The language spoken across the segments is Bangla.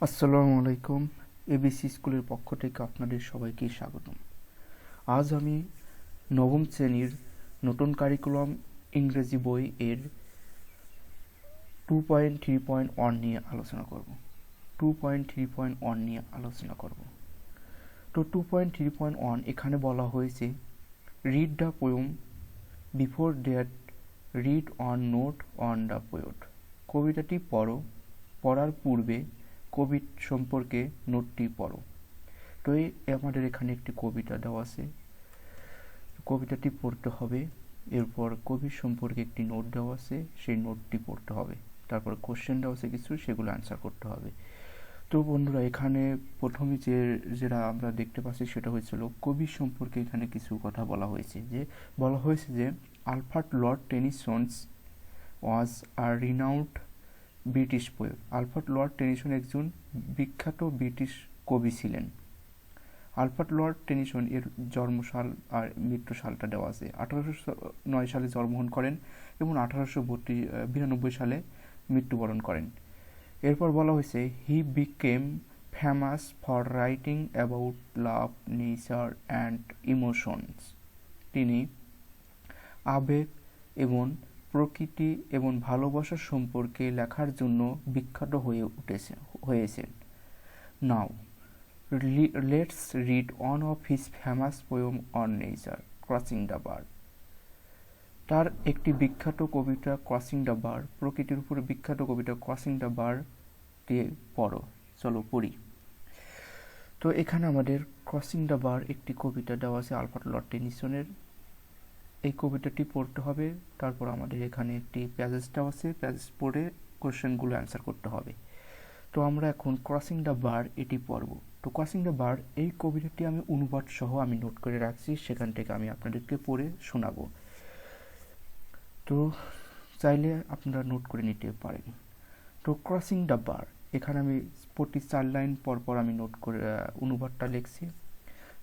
আসসালামু আলাইকুম। এবিসি স্কুলের পক্ষ থেকে আপনাদের সবাইকে স্বাগতম। আজ আমি নবম শ্রেণীর নতুন কারিকুলাম ইংরেজি বই এর 2.3.1 নিয়ে আলোচনা করব। 2.3.1 নিয়ে আলোচনা করব। তো 2.3.1 এখানে বলা হয়েছে read the poem before that, read on note on the poet. কবিতাটি পড়ো, পড়ার পূর্বে কবি সম্পর্কে নোটটি পড়ো। তো আমাদের এখানে একটি কবিতা দেওয়া আছে, কবিতাটি পড়তে হবে। এরপর কবির সম্পর্কে একটি নোট দেওয়া আছে, সেই নোটটি পড়তে হবে। তারপর কোশ্চেন দেওয়া আছে কিছু, সেগুলো অ্যান্সার করতে হবে। তো বন্ধুরা, এখানে প্রথমে যেটা আমরা দেখতে পাচ্ছি সেটা হয়েছিল কবির সম্পর্কে। এখানে কিছু কথা বলা হয়েছে, যে Alfred Lord Tennyson's was a renowned British poet. Alfred Lord Tennyson একজন বিখ্যাত ব্রিটিশ কবি ছিলেন। আলফ্রেড লর্ড টেনিসন এর জন্মসাল আর মৃত্যু সালটা দেওয়া আছে। 1809 সালে জন্মগ্রহণ করেন এবং 1892 সালে মৃত্যুবরণ করেন। এরপর বলা হয়েছে he became famous for writing about love, nature and emotions. তিনি আবেগ এবং প্রকৃতি এবং ভালোবাসার সম্পর্কে লেখার জন্য বিখ্যাত হয়েছেন। Now let's read one of his famous poem on nature, crossing the bar. তার একটি বিখ্যাত কবিতা ক্রসিং দ্য বার, প্রকৃতির উপরে বিখ্যাত কবিতা ক্রসিং দ্য বার দিয়ে পড়ো। চলো পড়ি। তো এখানে আমাদের ক্রসিং দ্য বার একটি কবিতা দেওয়া আছে আলফ্রেড লর্ড টেনিসনের। এই কবিতাটি পড়তে হবে। তারপর আমাদের এখানে একটি প্যাসেজ দেওয়া আছে, প্যাসেজ পড়ে কোশ্চেনগুলো অ্যান্সার করতে হবে। তো আমরা এখন ক্রসিং দ্য বার এটি পড়ব। তো ক্রসিং দ্য বার এই কবিতাটি আমি অনুবাদ সহ আমি নোট করে রাখছি, সেখান থেকে আমি আপনাদেরকে পড়ে শোনাবো। তো চাইলে আপনারা নোট করে নিতে পারেন। তো ক্রসিং দ্য বার, এখানে আমি প্রতি 4 লাইন পর পর আমি নোট করে অনুবাদটা লিখছি।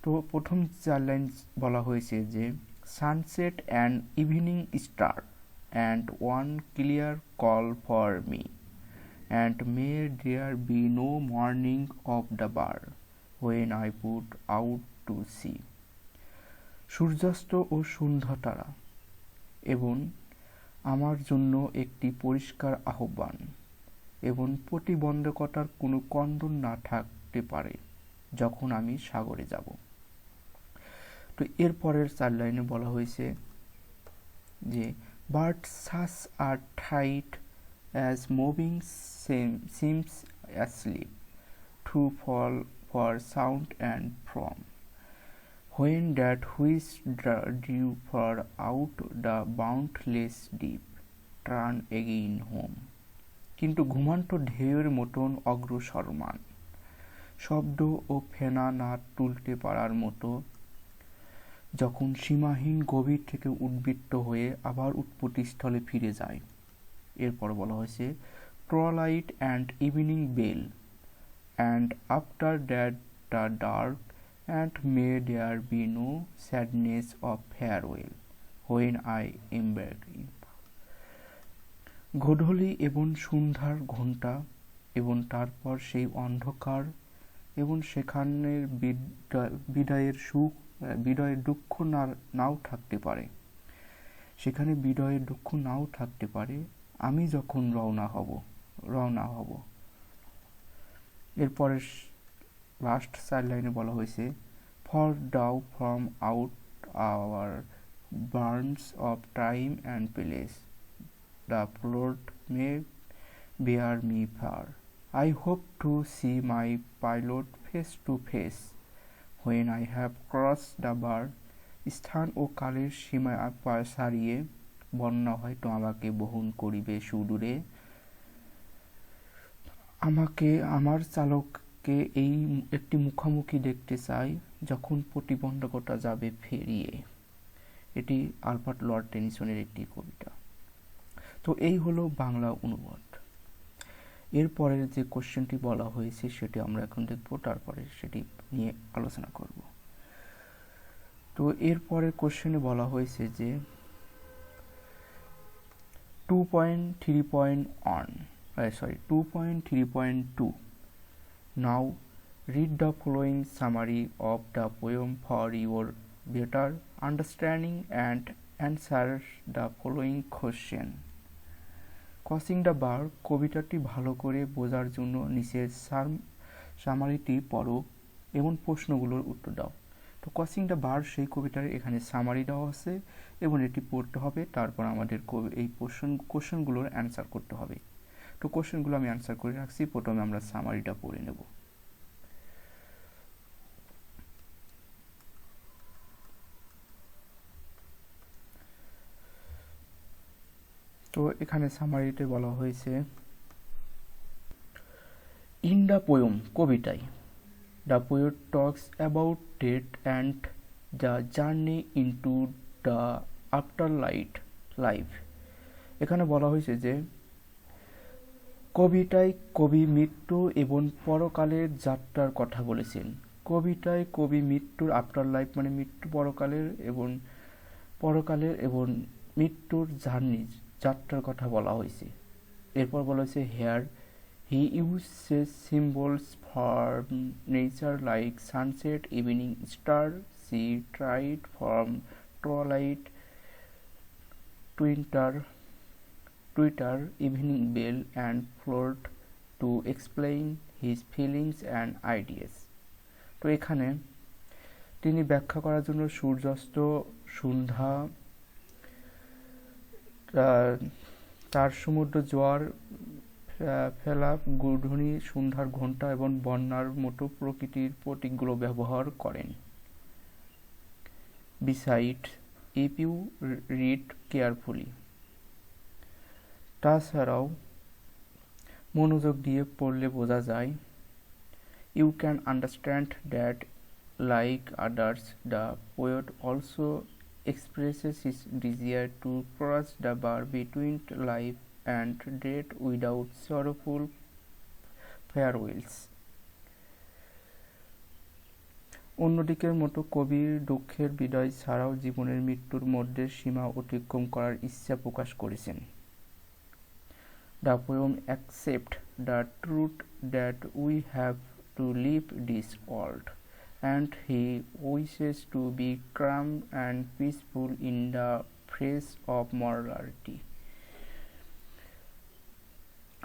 তো প্রথম 4 লাইন বলা হয়েছে যে sunset and evening star and one clear call for me, and may there be no morning of the bar when I put out to sea. সূর্যাস্ত ও সন্ধ্যা তারা এবং আমার জন্য একটি পরিষ্কার আহ্বান, এবং প্রতিবন্ধকতার কোনো কন্দন না থাকতে পারে যখন আমি সাগরে যাব। তো এরপরের 4 লাইনে বলা হয়েছে যে but such are tight as moving seems asleep to fall for sound and from, when that which drew far out the boundless deep turn again home. কিন্তু ঘুমান্ত ঢেউয়ের মতন অগ্রসরমান, শব্দ ও ফেনা না তুলতে পারার মতো, যখন সীমাহীন গভীর থেকে উদ্বৃত্ত হয়ে আবার উৎপত্তিস্থলে ফিরে যায়। এরপর বলা হয়েছে twilight and evening bell and after that the dark and may there be no sadness of farewell when I embark. গোধূলি এবং সন্ধ্যার ঘণ্টা এবং তারপর সেই অন্ধকার, এবং সেখানের বিদায়ের সুখ, বিদায়ের দুঃখ নাও থাকতে পারে, সেখানে বিদায়ের দুঃখ নাও থাকতে পারে আমি যখন রওনা হব। এরপরে লাস্ট 4 লাইনে বলা হয়েছে for though from out our bourne of time and place, the flood may bear me far, I hope to see my pilot face to face when I have cross the bar. স্থান ও কালের সীমা ছাড়িয়ে বন্যা হয়তো আমাকে বহন করিবে সুদূরে, আমাকে আমার চালককে এই একটি মুখোমুখি দেখতে চাই যখন প্রতিবন্ধকতা যাবে ফেরিয়ে। এটি আলফ্রেড লর্ড টেনিসনের একটি কবিতা। তো এই হলো বাংলা অনুবাদ। এরপরের যে কোশ্চেনটি বলা হয়েছে সেটি আমরা এখন দেখব, তারপরে সেটি নিয়ে আলোচনা করব। তো এরপরের কোশ্চেনে বলা হয়েছে যে 2.3.2 Now read the following summary of the poem for your better understanding and answer the following question. Crossing the bar কবিতাটি ভালো করে বোঝার জন্য নিচের সামারিটি পড়ো এবং প্রশ্নগুলোর উত্তর দাও। তো ক্রসিং দ্য বার সেই কবিতার এখানে সামারি দেওয়া আছে এবং এটি পড়তে হবে, তারপর আমাদের এই কোশ্চেনগুলোর অ্যান্সার করতে হবে। তো কোশ্চেনগুলো আমি অ্যান্সার করে রাখছি, প্রথমে আমরা সামারিটা পড়ে নেব। তো এখানে সামারিতে বলা হয়েছে, ইন দ্য পোয়েম কবিতায় the poet talks about death and the journey into the after life. এখানে বলা হয়েছে যে কবিতায় কবি মৃত্যু এবং পরকালের যাত্রার কথা বলেছেন। কবিতায় কবি মৃত্যুর আফটার লাইফ মানে মৃত্যু পরকালের এবং মৃত্যুর যাত্রার কথা বলা হয়েছে। এরপর বলা হয়েছে here he uses symbols for nature like sunset, evening star, sea ট্রাইড from twilight, twitter, evening bell and flood to explain his feelings and ideas. তো এখানে তিনি ব্যাখ্যা করার জন্য সূর্যাস্ত, সন্ধ্যা, তার সমুদ্র জোয়ার, ফেলাপ, গূর্ধনি, সন্ধ্যার ঘণ্টা এবং বন্যার মতো প্রকৃতির প্রতীকগুলো ব্যবহার করেন। Beside if you read carefully, তাছাড়াও মনোযোগ দিয়ে পড়লে বোঝা যায়, you can understand that like others the poet also expresses his desire to cross the bar between life and death without sorrowful farewells. অন্যদিকের মতো কবির দুঃখের বিদায় ছাড়াও জীবনের মৃত্যুর মধ্যে সীমা অতিক্রম করার ইচ্ছা প্রকাশ করেছেন। The poem accepts the truth that we have to leave this world, and he wishes to be calm and peaceful in the face of mortality.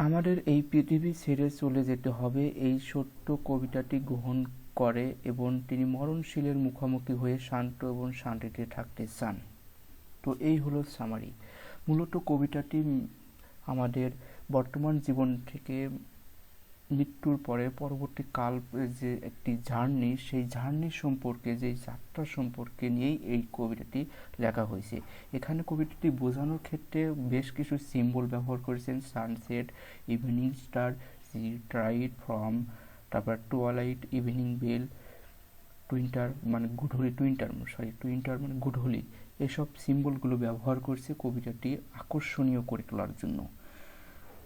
আমাদের এই পৃথিবী ছেড়ে চলে যেতে হবে এই সত্য কবিতাটি গ্রহণ করে এবং তিনি মরণশীলের মুখোমুখি হয়ে শান্ত এবং শান্তিতে থাকতে চান। তো এই হলো সামারি। মূলত কবিতাটি আমাদের বর্তমান জীবন থেকে মৃত্যুর পরে পরবর্তী কাল যে একটি জার্নি, সেই জার্নি সম্পর্কে, যে যাত্রা সম্পর্কে নিয়েই এই কবিতাটি লেখা হয়েছে। এখানে কবিতাটি বোঝানোর ক্ষেত্রে বেশ কিছু সিম্বল ব্যবহার করেছেন, সানসেট, ইভিনিং স্টার, সি ট্রাইড ফ্রম, তারপর টুয়ালাইট, ইভিনিং বেল, টুইন্টার মানে গুঢলি, এসব সিম্বলগুলো ব্যবহার করছে কবিতাটি আকর্ষণীয় করে তোলার জন্য।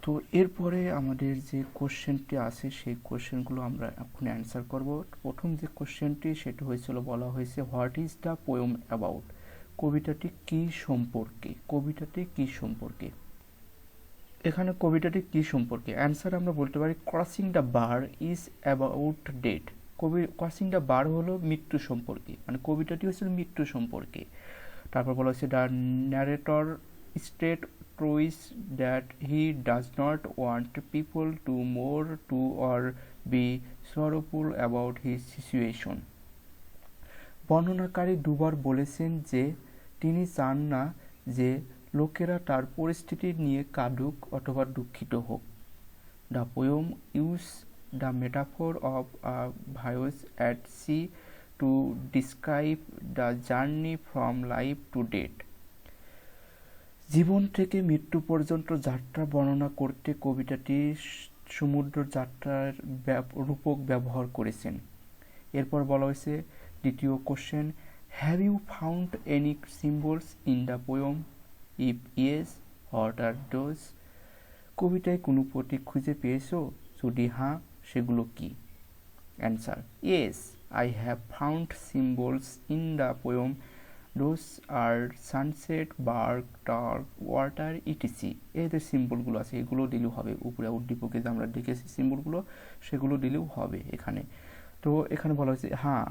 তো এরপরে আমাদের যে কোশ্চেনটি আছে সেই কোশ্চেনগুলো আমরা এখন অ্যান্সার করব। প্রথম যে কোশ্চেনটি সেটা হয়েছিল, বলা হয়েছে what is the poem about, কবিতাটি কি সম্পর্কে। এখানে কবিতাটি কি সম্পর্কে, অ্যান্সার আমরা বলতে পারি crossing the bar is about death. Crossing the bar হলো মৃত্যু সম্পর্কে, মানে কবিতাটি হচ্ছে মৃত্যু সম্পর্কে। তারপর বলা হচ্ছে the narrator state proves that he does not want people to mourn to or be sorrowful about his situation. বর্ণনাকারী দুবার বলেছেন যে তিনি চান না যে লোকেরা তার পরিস্থিতি নিয়ে কাঁদুক অথবা দুঃখিত হোক। The poem uses the metaphor of a voyage at sea to describe the journey from life to death. জীবন থেকে মৃত্যু পর্যন্ত যাত্রা বর্ণনা করতে কবিতাটি সমুদ্র যাত্রার রূপক ব্যবহার করেছেন। এরপর বলা হয়েছে দ্বিতীয় question, have you found any symbols in the poem? If yes, what are those? কবিতায় কোনো প্রতীক খুঁজে পেয়েছো? যদি হ্যাঁ, সেগুলো কি? Answer, yes, I have found symbols in the poem Those are sunset, bark, dark, water, etc. এদের সিম্বলগুলো আছে, এগুলো দিলেও হবে। উপরে উদ্দীপকে যে আমরা দেখেছি সিম্বলগুলো, সেগুলো দিলেও হবে এখানে। তো এখানে বলা হয়েছে, হ্যাঁ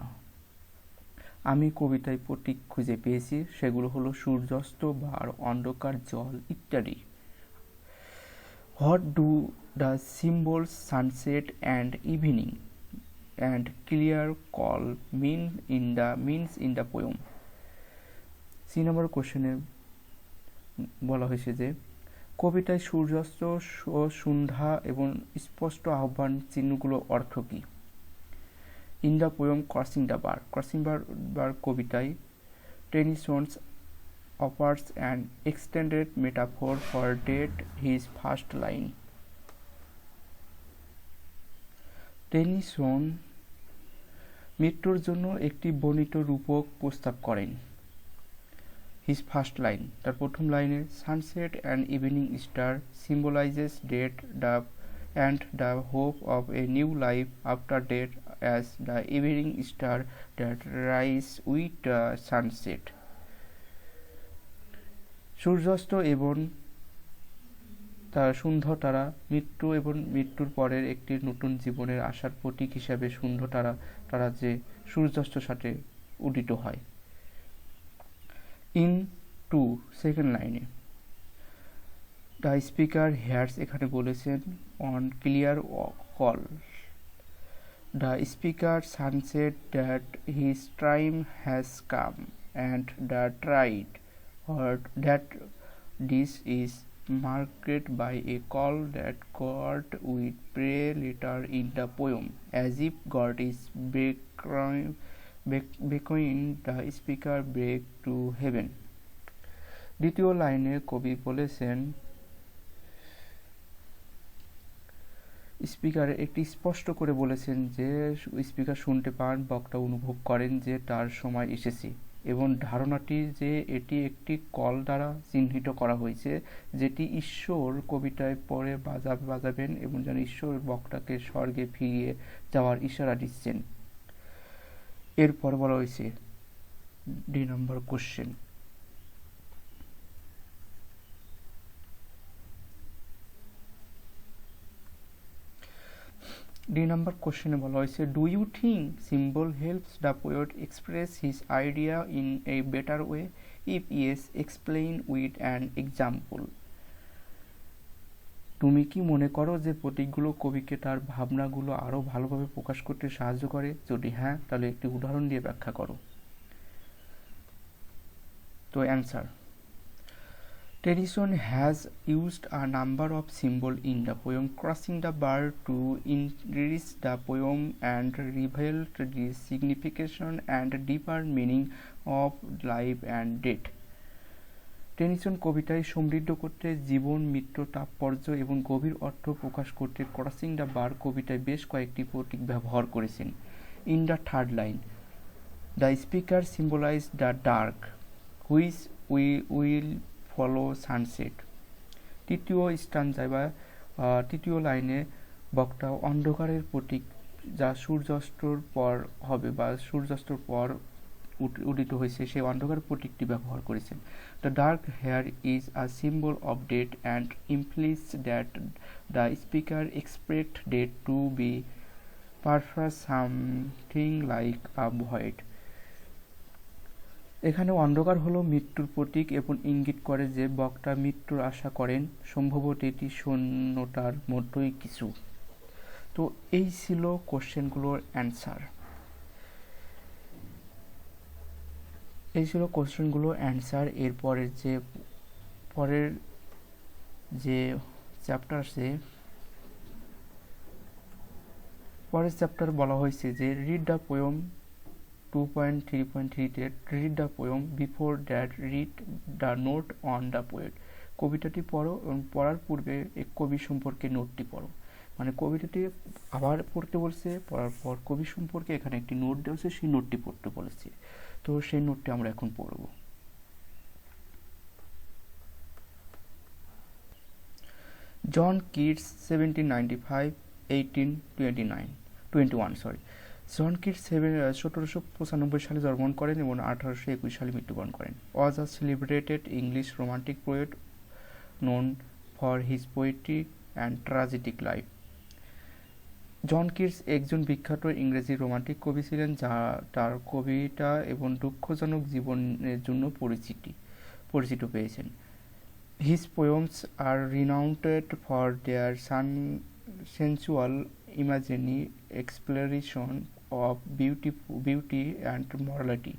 আমি কবিতায় প্রতীক খুঁজে পেয়েছি, সেগুলো হলো সূর্যাস্ত, বার, অন্ধকার, জল ইত্যাদি। What do the symbols sunset and evening and clear call means in the poem? C number কোশ্চেনে বলা হয়েছে যে কবিতায় সূর্যাস্ত ও সন্ধ্যা এবং স্পষ্ট আহ্বান চিহ্নগুলো অর্থ কী? In the poem crossing the bar, কবিতায় Tennyson's offers an extended metaphor for death. His first line. Tennyson মৃত্যুর জন্য একটি বর্ণিত রূপক প্রস্তাব করেন। His first line, তার প্রথম লাইনে sunset and evening star symbolizes death and the hope of a new life after death as the evening star that rise with the sunset. সূর্যাস্ত এবং তার সন্ধ্যা তারা মৃত্যু এবং মৃত্যুর পরের একটি নতুন জীবনের আশার প্রতীক হিসাবে সন্ধ্যা তারা যে সূর্যাস্তের সাথে উদিত হয়। ইন টু সেকেন্ড লাইনে দ্য স্পিকার হেয়ার্স, এখানে বলেছেন on clear call the speaker sunset that his time has come and the ট্রাইড or that this is marked by a call that God will pray later in the poem, as if God is beckoning the speaker back to heaven. দ্বিতীয় লাইনে কবি বলেছেন স্পিকার একটি স্পষ্ট করে বলেছেন যে স্পিকার শুনতে পান, বক্তা অনুভব করেন যে তার সময় এসেছে, এবং ধারণাটি যে এটি একটি কল দ্বারা চিহ্নিত করা হয়েছে, যেটি ঈশ্বর কবিতায় পরে বাজাবেন এবং যেন ঈশ্বর বক্তাকে স্বর্গে ফিরিয়ে যাওয়ার ইশারা দিচ্ছেন। এরপর বলা হয়েছে D number question, D number কোশ্চেনে বলা হয়েছে do you think symbol helps the poet express his idea in a better way? If yes, explain with an example. তুমি কি মনে করো যে প্রতীকগুলো কবিকে তার ভাবনাগুলো আরও ভালোভাবে প্রকাশ করতে সাহায্য করে? যদি হ্যাঁ, তাহলে একটি উদাহরণ দিয়ে ব্যাখ্যা করো। তো answer, Tennyson has used a number of symbols in the poem Crossing the Bar to enrich the poem and reveal the signification and deeper meaning of life and death. Tennyson কবিতায় সমৃদ্ধ করতে জীবন, মৃত্যু, তাৎপর্য এবং গভীর অর্থ প্রকাশ করতে ক্রসিং দ্য বার কবিতায় বেশ কয়েকটি প্রতীক ব্যবহার করেছেন। In the third line, the speaker symbolise the dark which will follow sunset. তৃতীয় স্ট্যান্জায় বা তৃতীয় লাইনে বক্তা অন্ধকারের প্রতীক যা সূর্যাস্তর পর হবে বা সূর্যাস্তর পর উদিত হয়েছে, সেই অন্ধকার প্রতীকটি ব্যবহার করেছেন। The dark here is a symbol of death and implies that the speaker expect death to be perhaps something like a void. এখানে অন্ধকার হলো মৃত্যুর প্রতীক এবং ইঙ্গিত করে যে বক্তা মৃত্যুর আশা করেন, সম্ভবত এটি শূন্যতার মধ্যেই কিছু। তো এই ছিল কোশ্চেনগুলোর অ্যান্সার। এরপরের যে চ্যাপ্টার আছে, পরের চ্যাপ্টার বলা হয়েছে যে read the poem 2.3.3 read the poem before that read the note on the poet। কবিতাটি পড়ো এবং পড়ার পূর্বে এক কবি সম্পর্কে নোটটি পড়ো। মানে কবিতাটি আবার পড়তে বলছে, পড়ার পর কবি সম্পর্কে এখানে একটি নোট দেওয়া আছে, সেই নোটটি পড়তে বলেছে। তো সেই নোটটি আমরা এখন পড়ব। জন কিটস 1795-1821 জন কিটস 1795 সালে জন্মগ্রহণ করেন এবং 1821 সালে মৃত্যুবরণ করেন। Was a celebrated English romantic poet known for his poetry and tragedic life. John Keats একজন বিখ্যাত ইংরেজি রোমান্টিক কবি ছিলেন, যা তার কবিতা এবং দুঃখজনক জীবনের জন্য পরিচিত পেয়েছেন। His poems are renowned for their sensual imagery, exploration of beauty and morality.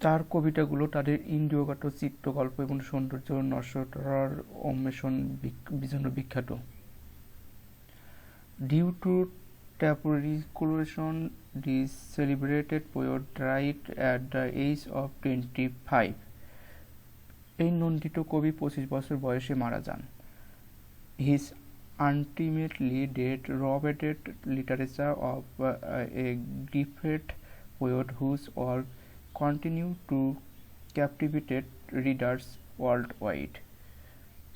তার কবিতাগুলো তাদের ইন্দ্রিয়গত চিত্রকল্প এবং সৌন্দর্য নশ্বরতার অন্বেষণ জন্য বিখ্যাত। Due to tuberculosis, this celebrated poet died at the age of 25. এই নন্দিত কবি 25 বছর বয়সে মারা যান। His ultimately death robbed literature of a gifted poet whose work continued to captivate readers worldwide.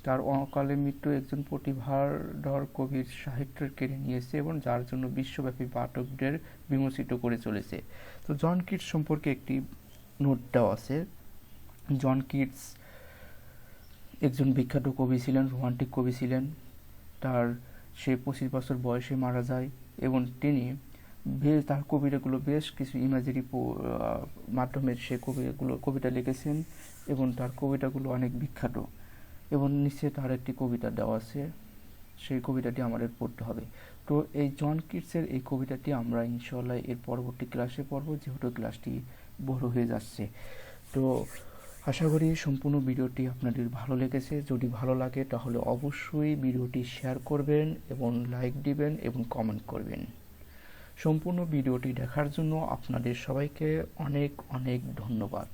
তার অকালে মৃত্যু একজন প্রতিভাধর কবির সাহিত্য কেড়ে নিয়েছে এবং যার জন্য বিশ্বব্যাপী পাঠকদের বিমোচিত করে চলেছে। তো জন কিটস সম্পর্কে একটি নোট দেওয়া আছে। জন কিটস একজন বিখ্যাত কবি ছিলেন, রোমান্টিক কবি ছিলেন। সে 25 বছর বয়সে মারা যায় এবং তিনি তার কবিতাগুলো বেশ কিছু ইমাজিরি মাধ্যমে সে কবিতা লিখেছেন এবং তার কবিতাগুলো অনেক বিখ্যাত। এবং নিচে তার একটি কবিতা দেওয়া আছে, সেই কবিতাটি আমাদের পড়তে হবে। তো এই জন কিটসের এই কবিতাটি আমরা ইনশাআল্লাহ এর পরবর্তী ক্লাসে পড়ব, যেহেতু ক্লাসটি বড় হয়ে যাচ্ছে। তো আশা করি সম্পূর্ণ ভিডিওটি আপনাদের ভালো লেগেছে। যদি ভালো লাগে তাহলে অবশ্যই ভিডিওটি শেয়ার করবেন এবং লাইক দিবেন এবং কমেন্ট করবেন। সম্পূর্ণ ভিডিওটি দেখার জন্য আপনাদের সবাইকে অনেক অনেক ধন্যবাদ।